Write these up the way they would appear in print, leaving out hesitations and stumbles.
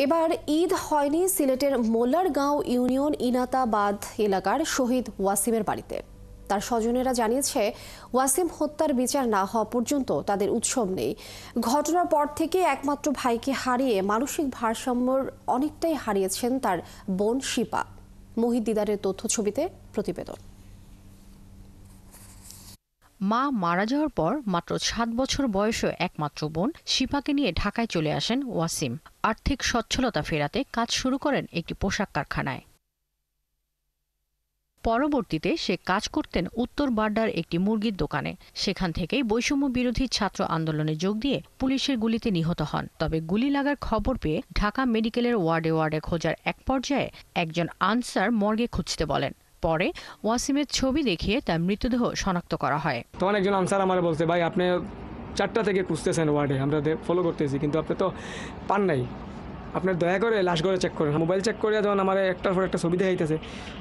এবার ঈদ হয়নি সিলেটের মোল্লারগাঁও ইউনিয়ন ইনাতাবাদ এলাকার শহীদ ওয়াসিমের বাড়িতে। তার স্বজনেরা জানিয়েছে, ওয়াসিম হত্যার বিচার না হওয়া পর্যন্ত তাদের উৎসব নেই। ঘটনার পর থেকে একমাত্র ভাইকে হারিয়ে মানসিক ভারসাম্যর অনেকটাই হারিয়েছেন তার বোন শিপা। মহিদ দিদারের তথ্য ছবিতে প্রতিবেদন। মা মারা যাওয়ার পর মাত্র 7 বছর বয়সে একমাত্র বোন শিপাকে নিয়ে ঢাকায় চলে আসেন ওয়াসিম। আর্থিক সচ্ছলতা ফেরাতে কাজ শুরু করেন একটি পোশাক কারখানায়। পরবর্তীতে সে কাজ করতেন উত্তর বাড্ডার একটি মুরগির দোকানে। সেখান থেকেই বৈষম্য বিরোধী ছাত্র আন্দোলনে যোগ দিয়ে পুলিশের গুলিতে নিহত হন। তবে গুলি লাগার খবর পেয়ে ঢাকা মেডিকেলের ওয়ার্ডে ওয়ার্ডে খোঁজার এক পর্যায়ে একজন আনসার মর্গে খুঁজতে বলেন। পরে ওয়াসিমের ছবি দেখিয়ে তার মৃতদেহ শনাক্ত করা হয়। তখন একজন আনসার আমার বলছে, ভাই আপনি 4টা থেকে খুঁজতেছেন ওয়ার্ডে, আমরা ফলো করতেছি, কিন্তু আপনি তো পান নাই, আপনার দয়া করে লাশ ঘরে চেক করেন। মোবাইল চেক করে যখন আমার একটার পর একটা ছবি দেখাইতেছে,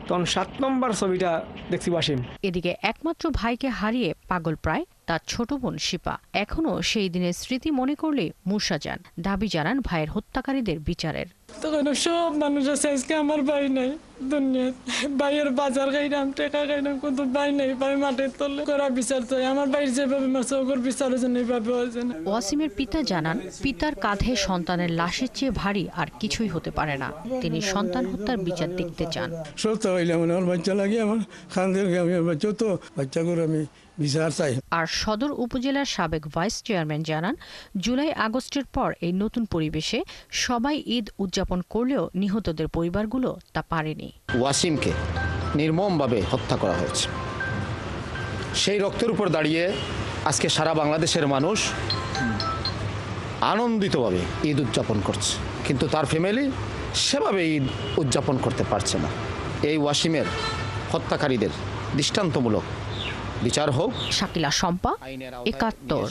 তখন 7 নম্বর ছবিটা দেখছি ওয়াসিম। এদিকে একমাত্র ভাইকে হারিয়ে পাগল প্রায় তার ছোট বোন শিপা। এখনও সেই দিনের স্মৃতি মনে করলে মুর্শা যান। দাবি জানান ভাইয়ের হত্যাকারীদের বিচারের। তখন সব মানুষ আছে, আজকে আমার ভাই নাই দুনিয়া, ভাইয়ের বাজার খাইলাম, টেকা খাইলাম, কিন্তু ভাই নাই। ভাই মাটির তলে করা বিচার চাই। আমার ভাইয়ের যেভাবে মাসের বিচার হয়েছে এইভাবে হয়েছে না। ওয়াসিমের পিতা জানান, পিতার কাঁধে সন্তানের লাশের চেয়ে ভারী আর কিছুই হতে পারে না। তিনি সন্তান হত্যার বিচার দেখতে চান। সত্য হইলে আমার বাচ্চা লাগে, আমার খানদের আমি যত বাচ্চা করে আমি বিচার চাই। আর সদর উপজেলার সাবেক ভাইস চেয়ারম্যান জানান, জুলাই আগস্টের পর এই নতুন পরিবেশে সবাই ঈদ উদযাপন করলেও নিহতদের পরিবারগুলো তা পারেনি। ওয়াসিমকে নির্মমভাবে হত্যা করা হয়েছে। সেই রক্তের উপর দাঁড়িয়ে আজকে সারা বাংলাদেশের মানুষ আনন্দিতভাবে ঈদ উদযাপন করছে, কিন্তু তার ফ্যামিলি সেভাবে ঈদ উদযাপন করতে পারছে না। এই ওয়াসিমের হত্যাকারীদের দৃষ্টান্তমূলক বিচার হোক। শাকিলা শম্পা, ৭১।